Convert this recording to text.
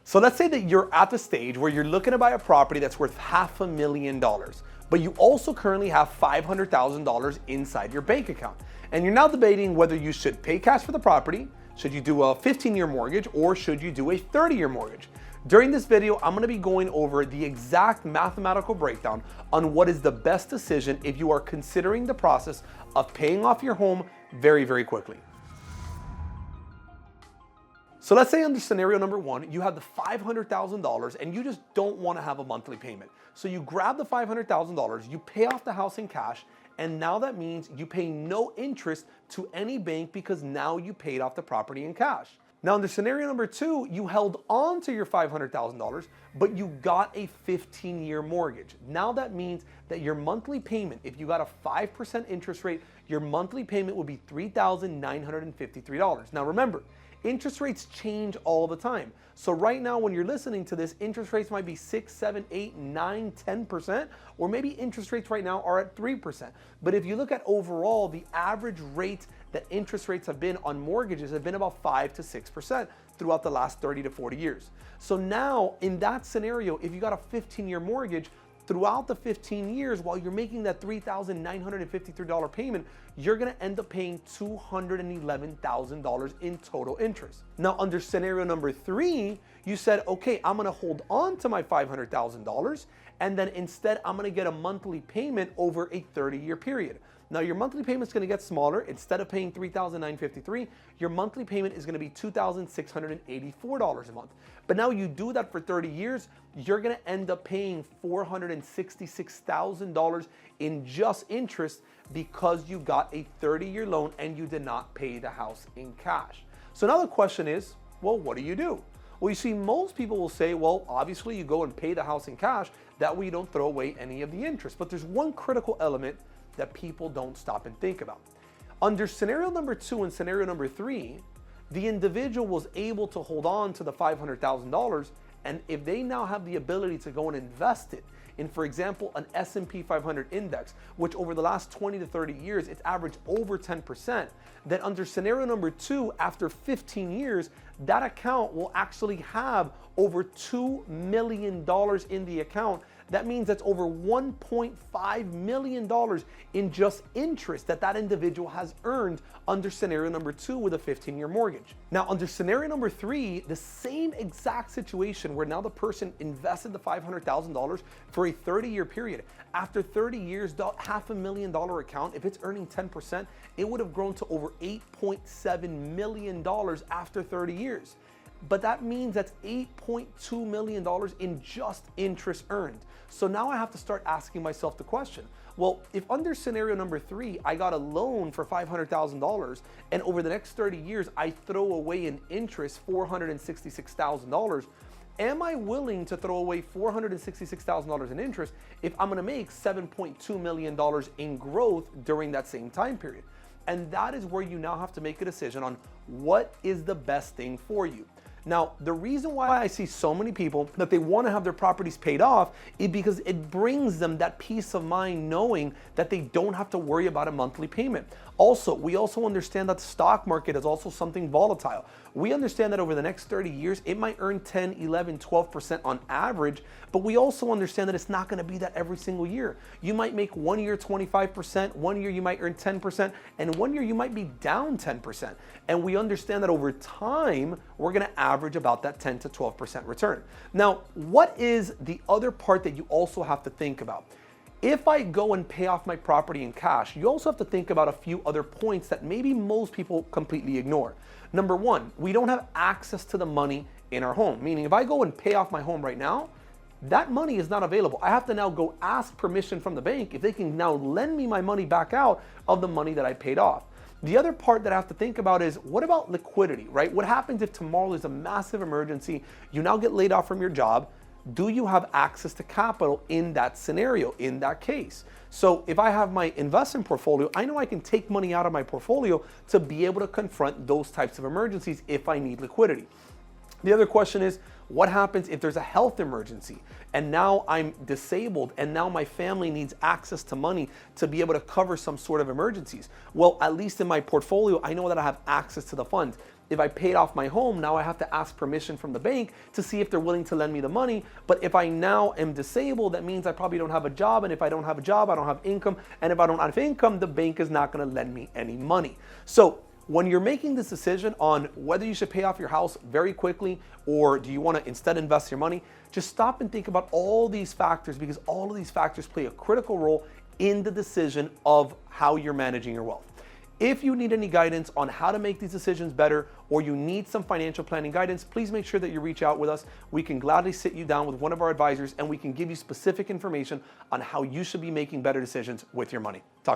So let's say that you're at the stage where you're looking to buy a property that's worth $500,000, but you also currently have $500,000 inside your bank account. And you're now debating whether you should pay cash for the property, should you do a 15-year mortgage, or should you do a 30-year mortgage? During this video, I'm gonna be going over the exact mathematical breakdown on what is the best decision if you are considering the process of paying off your home very, very quickly. So let's say under scenario number one, you have the $500,000 and you just don't want to have a monthly payment. So you grab the $500,000, you pay off the house in cash, and now that means you pay no interest to any bank because now you paid off the property in cash. Now under scenario number two, you held on to your $500,000, but you got a 15-year mortgage. Now that means that your monthly payment, if you got a 5% interest rate, your monthly payment would be $3,953. Now remember, interest rates change all the time. So right now when you're listening to this, interest rates might be 6, 7, 8, 9, 10%, or maybe interest rates right now are at 3%. But if you look at overall, the average rate that interest rates have been on mortgages have been about 5 to 6% throughout the last 30 to 40 years. So now in that scenario, if you got a 15-year mortgage, throughout the 15 years, while you're making that $3,953 payment, you're gonna end up paying $211,000 in total interest. Now, under scenario number three, you said, okay, I'm gonna hold on to my $500,000, and then instead I'm gonna get a monthly payment over a 30-year period. Now your monthly payment is going to get smaller. Instead of paying $3,953, your monthly payment is going to be $2,684 a month. But now you do that for 30 years, you're going to end up paying $466,000 in just interest because you got a 30-year loan and you did not pay the house in cash. So now the question is, well, what do you do? Well, you see, most people will say, well, obviously you go and pay the house in cash. That way you don't throw away any of the interest. But there's one critical element that people don't stop and think about. Under scenario number two and scenario number three, the individual was able to hold on to the $500,000, and if they now have the ability to go and invest it in, for example, an S&P 500 index, which over the last 20 to 30 years, it's averaged over 10%, then under scenario number two, after 15 years, that account will actually have over $2 million in the account. That means that's over $1.5 million in just interest that individual has earned under scenario number two with a 15-year mortgage. Now, under scenario number three, the same exact situation where now the person invested the $500,000 for a 30-year period. After 30 years, the $500,000 account, if it's earning 10%, it would have grown to over $8.7 million after 30 years. But that means that's $8.2 million in just interest earned. So now I have to start asking myself the question, well, if under scenario number three, I got a loan for $500,000 and over the next 30 years, I throw away in interest $466,000, am I willing to throw away $466,000 in interest if I'm gonna make $7.2 million in growth during that same time period? And that is where you now have to make a decision on what is the best thing for you. Now, the reason why I see so many people that they want to have their properties paid off is because it brings them that peace of mind knowing that they don't have to worry about a monthly payment. Also, we also understand that the stock market is also something volatile. We understand that over the next 30 years, it might earn 10, 11, 12% on average, but we also understand that it's not going to be that every single year. You might make 1 year 25%, 1 year you might earn 10%, and 1 year you might be down 10%. And we understand that over time, we're going to average about that 10 to 12% return. Now, what is the other part that you also have to think about? If I go and pay off my property in cash, you also have to think about a few other points that maybe most people completely ignore. Number one, we don't have access to the money in our home, meaning if I go and pay off my home right now, that money is not available. I have to now go ask permission from the bank if they can now lend me my money back out of the money that I paid off. The other part that I have to think about is, what about liquidity, right? What happens if tomorrow there's a massive emergency, you now get laid off from your job? Do you have access to capital in that scenario, in that case? So if I have my investment portfolio, I know I can take money out of my portfolio to be able to confront those types of emergencies if I need liquidity. The other question is, what happens if there's a health emergency and now I'm disabled and now my family needs access to money to be able to cover some sort of emergencies? Well, at least in my portfolio, I know that I have access to the funds. if I paid off my home, now I have to ask permission from the bank to see if they're willing to lend me the money. But if I now am disabled, that means I probably don't have a job. And if I don't have a job, I don't have income. And if I don't have income, the bank is not going to lend me any money. So when you're making this decision on whether you should pay off your house very quickly or do you want to instead invest your money, just stop and think about all these factors, because all of these factors play a critical role in the decision of how you're managing your wealth. If you need any guidance on how to make these decisions better, or you need some financial planning guidance, please make sure that you reach out with us. We can gladly sit you down with one of our advisors and we can give you specific information on how you should be making better decisions with your money. Talk